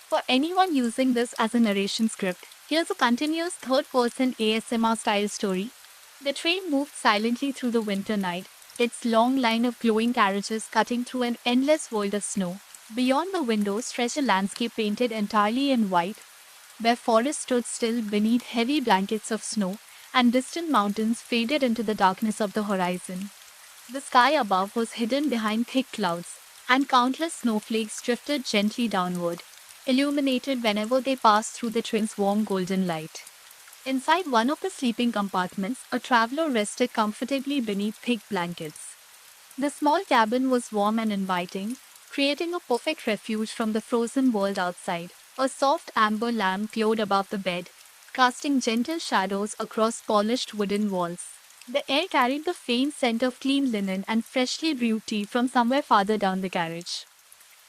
For anyone using this as a narration script, here's a continuous third-person ASMR-style story. The train moved silently through the winter night, its long line of glowing carriages cutting through an endless world of snow. Beyond the window stretched a landscape painted entirely in white, where forests stood still beneath heavy blankets of snow, and distant mountains faded into the darkness of the horizon. The sky above was hidden behind thick clouds, and countless snowflakes drifted gently downward, illuminated whenever they passed through the train's warm golden light. Inside one of the sleeping compartments, a traveler rested comfortably beneath thick blankets. The small cabin was warm and inviting, creating a perfect refuge from the frozen world outside. A soft amber lamp glowed above the bed, casting gentle shadows across polished wooden walls. The air carried the faint scent of clean linen and freshly brewed tea from somewhere farther down the carriage.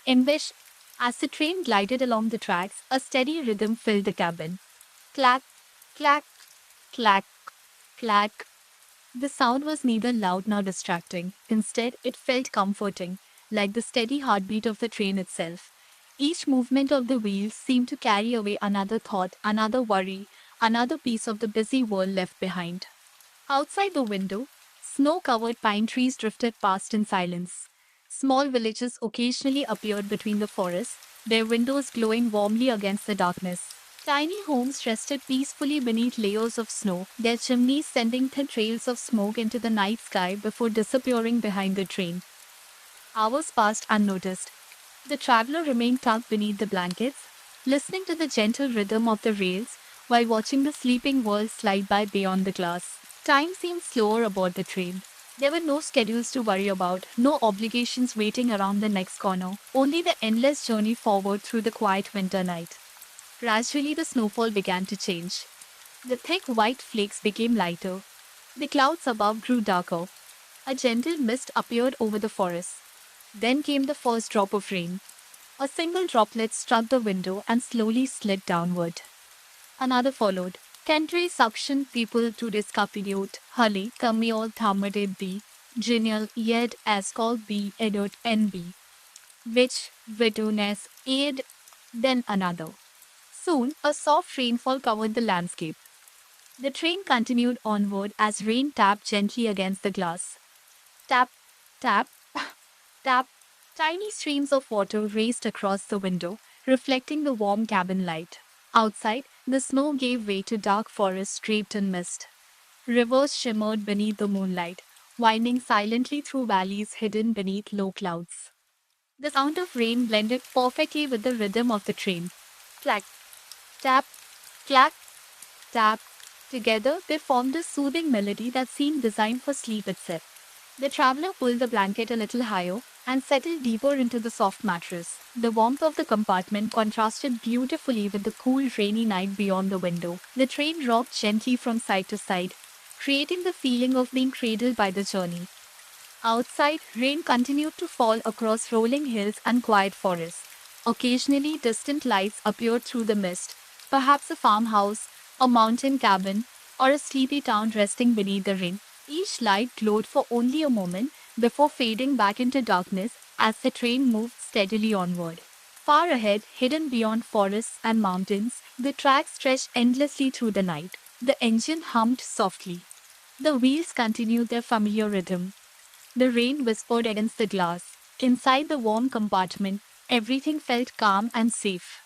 In which, as the train glided along the tracks, a steady rhythm filled the cabin. Clack, clack, clack, clack. The sound was neither loud nor distracting. Instead, it felt comforting, like the steady heartbeat of the train itself. Each movement of the wheels seemed to carry away another thought, another worry, another piece of the busy world left behind. Outside the window, snow-covered pine trees drifted past in silence. Small villages occasionally appeared between the forests, their windows glowing warmly against the darkness. Tiny homes rested peacefully beneath layers of snow, their chimneys sending thin trails of smoke into the night sky before disappearing behind the train. Hours passed unnoticed. The traveler remained tucked beneath the blankets, listening to the gentle rhythm of the rails while watching the sleeping world slide by beyond the glass. Time seemed slower aboard the train. There were no schedules to worry about, no obligations waiting around the next corner, only the endless journey forward through the quiet winter night. Gradually, the snowfall began to change. The thick white flakes became lighter. The clouds above grew darker. A gentle mist appeared over the forest. Then came the first drop of rain. A single droplet struck the window and slowly slid downward. Another followed. Country suction people to discapiliot, Hali, Kamiol Thamade B, Genial Yed Ascol B Edot NB, which Vitunes aid, then another. Soon, a soft rainfall covered the landscape. The train continued onward as rain tapped gently against the glass. Tap, tap, tap. Tiny streams of water raced across the window, reflecting the warm cabin light. Outside, the snow gave way to dark forests draped in mist. Rivers shimmered beneath the moonlight, winding silently through valleys hidden beneath low clouds. The sound of rain blended perfectly with the rhythm of the train. Clack, tap, clack, tap. Together, they formed a soothing melody that seemed designed for sleep itself. The traveler pulled the blanket a little higher and settled deeper into the soft mattress. The warmth of the compartment contrasted beautifully with the cool, rainy night beyond the window. The train rocked gently from side to side, creating the feeling of being cradled by the journey. Outside, rain continued to fall across rolling hills and quiet forests. Occasionally, distant lights appeared through the mist, perhaps a farmhouse, a mountain cabin, or a sleepy town resting beneath the rain. Each light glowed for only a moment before fading back into darkness as the train moved steadily onward. Far ahead, hidden beyond forests and mountains, the tracks stretched endlessly through the night. The engine hummed softly. The wheels continued their familiar rhythm. The rain whispered against the glass. Inside the warm compartment, everything felt calm and safe.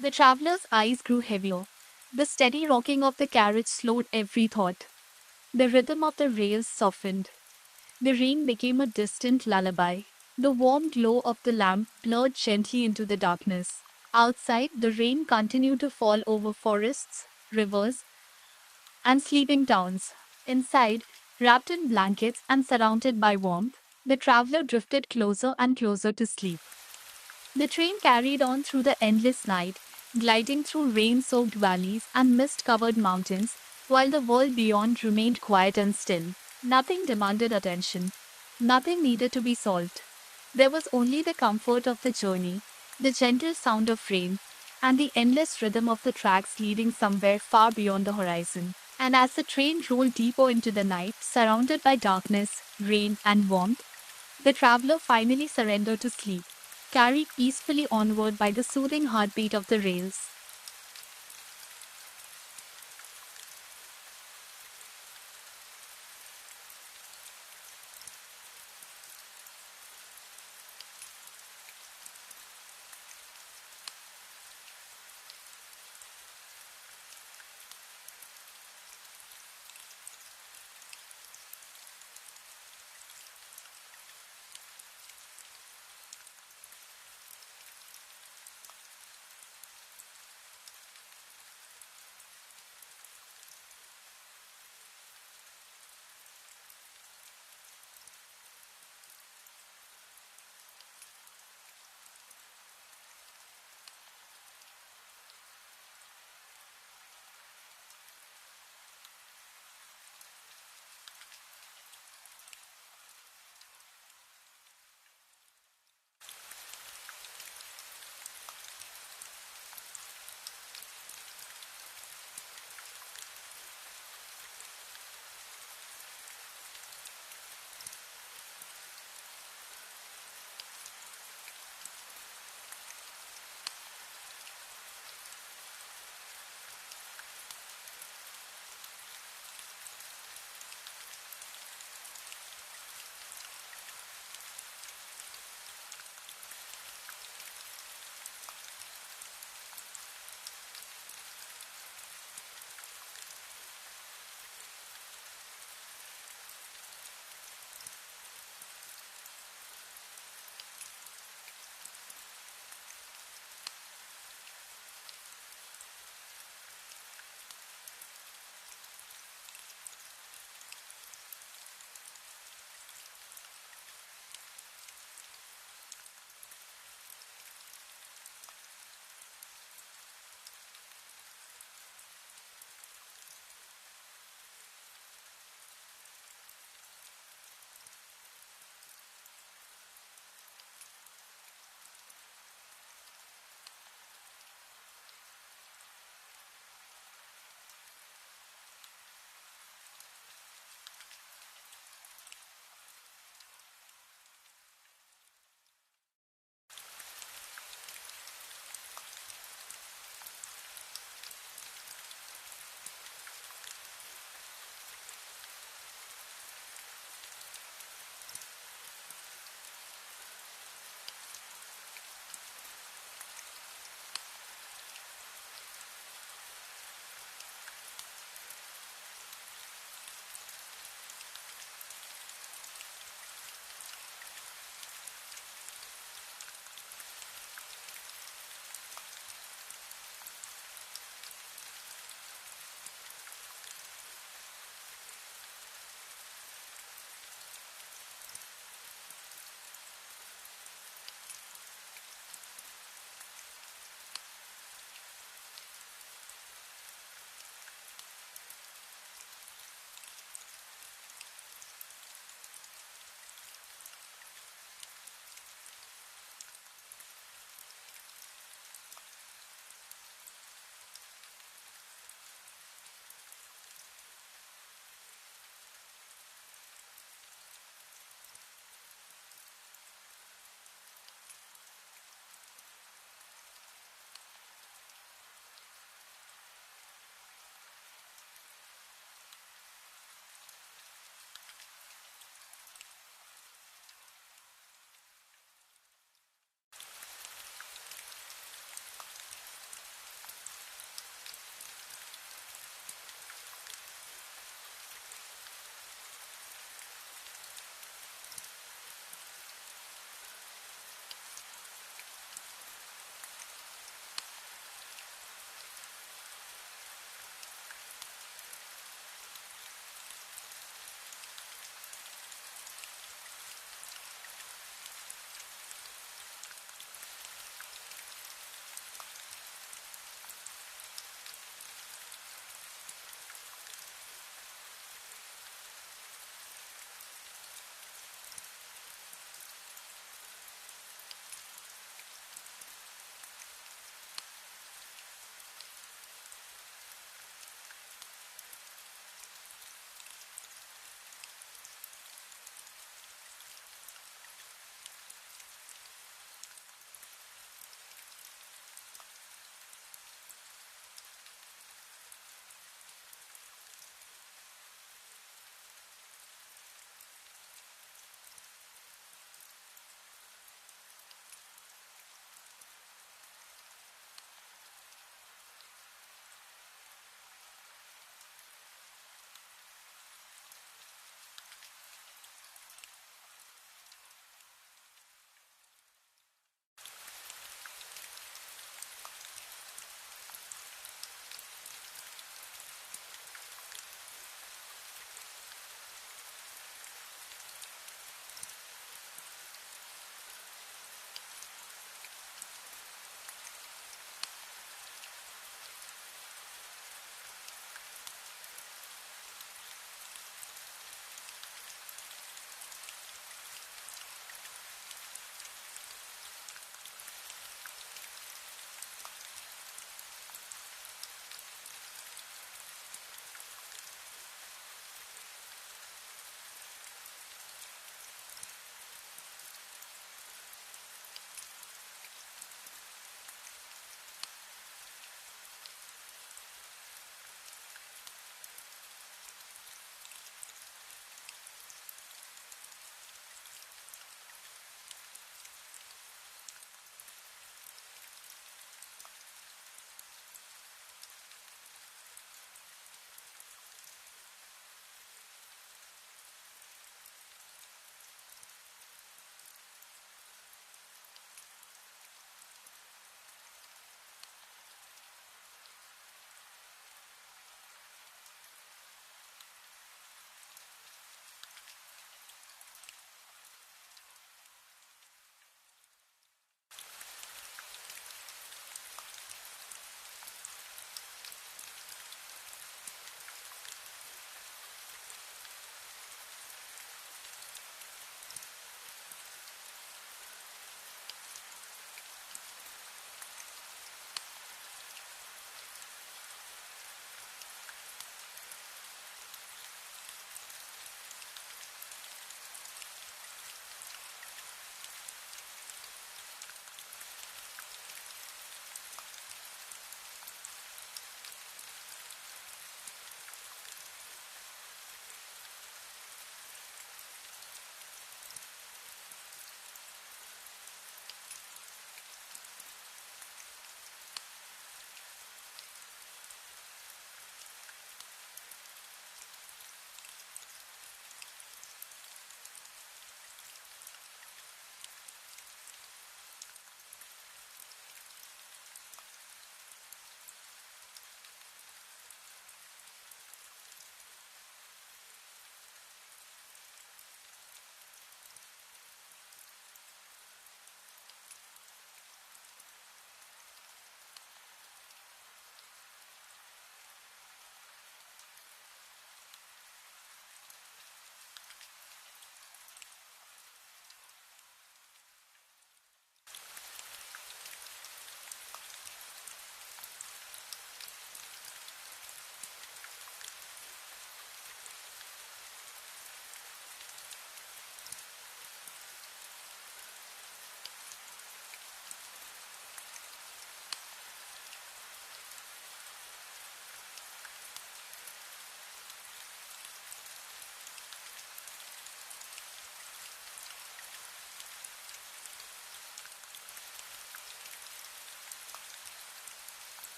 The traveler's eyes grew heavier. The steady rocking of the carriage slowed every thought. The rhythm of the rails softened. The rain became a distant lullaby. The warm glow of the lamp blurred gently into the darkness. Outside, the rain continued to fall over forests, rivers, and sleeping towns. Inside, wrapped in blankets and surrounded by warmth, the traveler drifted closer and closer to sleep. The train carried on through the endless night, gliding through rain-soaked valleys and mist-covered mountains, while the world beyond remained quiet and still. Nothing demanded attention. Nothing needed to be solved. There was only the comfort of the journey, the gentle sound of rain, and the endless rhythm of the tracks leading somewhere far beyond the horizon. And as the train rolled deeper into the night, surrounded by darkness, rain, and warmth, the traveler finally surrendered to sleep. carried peacefully onward by the soothing heartbeat of the rails.